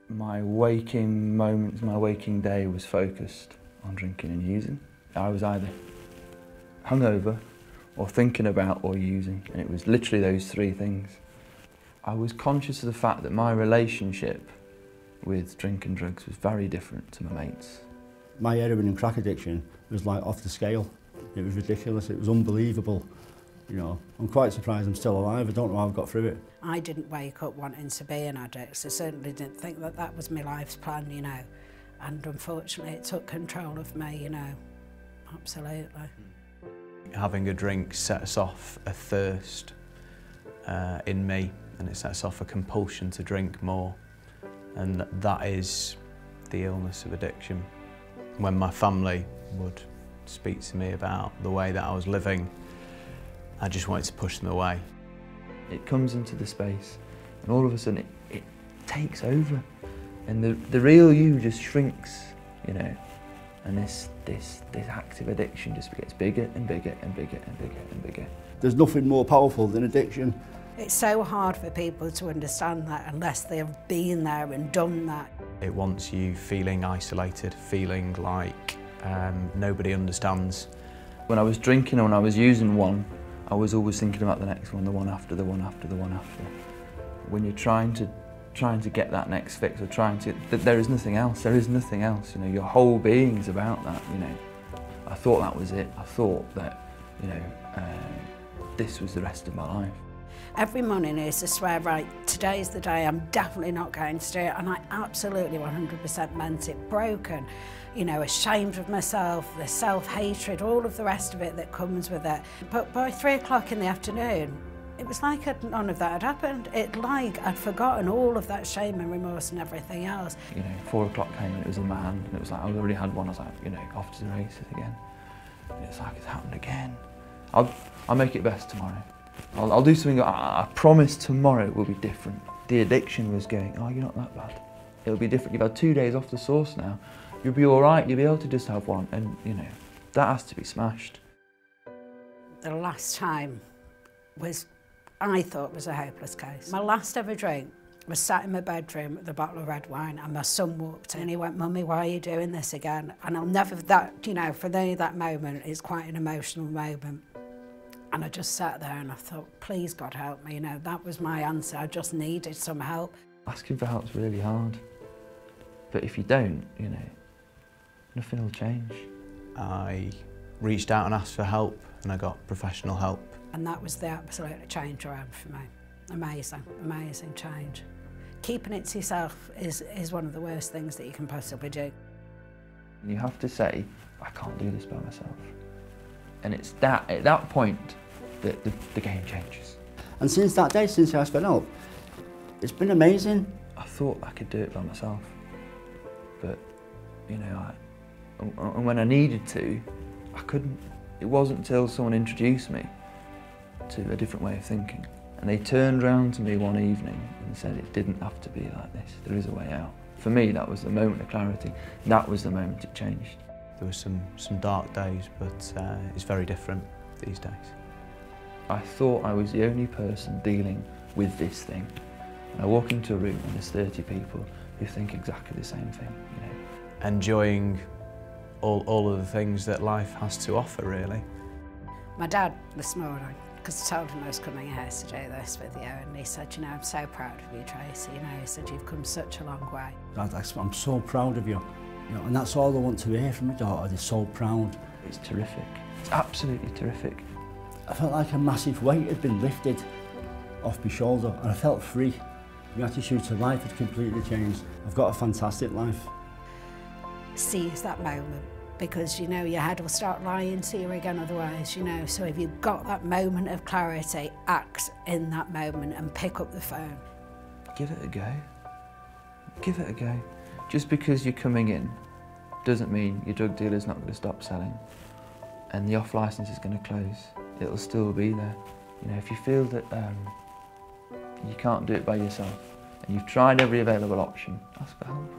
My waking moments, my waking day was focused on drinking and using. I was either hungover or thinking about or using, and it was literally those three things. I was conscious of the fact that my relationship with drink and drugs was very different to my mates. My heroin and crack addiction was like off the scale. It was ridiculous, it was unbelievable. You know, I'm quite surprised I'm still alive. I don't know how I've got through it. I didn't wake up wanting to be an addict. I certainly didn't think that that was my life's plan, you know. And unfortunately it took control of me, you know, absolutely. Having a drink sets off a thirst in me, and it sets off a compulsion to drink more. And that is the illness of addiction. When my family would speak to me about the way that I was living, I just wanted to push them away. It comes into the space, and all of a sudden it takes over, and the real you just shrinks, you know, and this active addiction just gets bigger and bigger and bigger and bigger and bigger. There's nothing more powerful than addiction. It's so hard for people to understand that unless they've been there and done that. It wants you feeling isolated, feeling like nobody understands. When I was drinking and when I was using one, I was always thinking about the next one, the one after, the one after, the one after. When you're trying to get that next fix, or there is nothing else, you know, your whole being's about that, you know. I thought that was it. I thought that, you know, this was the rest of my life. Every morning I used to swear, right, today's the day, I'm definitely not going to do it, and I absolutely 100% meant it. Broken, you know, ashamed of myself, the self-hatred, all of the rest of it that comes with it. But by 3 o'clock in the afternoon, it was like none of that had happened. Like I'd forgotten all of that shame and remorse and everything else. You know, 4 o'clock came and it was in my hand, and it was like, I already had one, I was like, you know, off to the races again. And it's like, it's happened again. I'll make it best tomorrow. I'll do something, I promise tomorrow will be different. The addiction was going, oh, you're not that bad. It'll be different. You've had 2 days off the sauce now. You'll be all right, you'll be able to just have one. And, you know, that has to be smashed. The last time I thought was a hopeless case. My last ever drink was sat in my bedroom with a bottle of red wine, and my son walked in and he went, Mummy, why are you doing this again? And I'll never, you know, for me that moment is quite an emotional moment. And I just sat there and I thought, please God help me, you know, that was my answer. I just needed some help. Asking for help's really hard. But if you don't, you know, nothing will change. I reached out and asked for help, and I got professional help. And that was the absolute change around for me. Amazing, amazing change. Keeping it to yourself is one of the worst things that you can possibly do. You have to say, I can't do this by myself. And it's that, at that point, that the game changes. And since that day, since I asked for help, it's been amazing. I thought I could do it by myself, but, you know, and when I needed to, I couldn't. It wasn't until someone introduced me to a different way of thinking. And they turned around to me one evening and said it didn't have to be like this, there is a way out. For me, that was the moment of clarity. That was the moment it changed. There were some dark days, but it's very different these days. I thought I was the only person dealing with this thing. And I walk into a room and there's 30 people who think exactly the same thing, you know. Enjoying all of the things that life has to offer, really. My dad this morning, because I told him I was coming here to do this with you, and he said, you know, I'm so proud of you, Tracy. You know, he said, you've come such a long way. I'm so proud of you. You know, and that's all I want to hear from my daughter. They're so proud. It's terrific. It's absolutely terrific. I felt like a massive weight had been lifted off my shoulder, and I felt free. My attitude to life had completely changed. I've got a fantastic life. Seize that moment, because, you know, your head will start lying to you again otherwise, you know. So if you've got that moment of clarity, act in that moment and pick up the phone. Give it a go. Give it a go. Just because you're coming in doesn't mean your drug dealer's not going to stop selling and the off licence is going to close. It'll still be there. You know, if you feel that you can't do it by yourself and you've tried every available option, ask for help.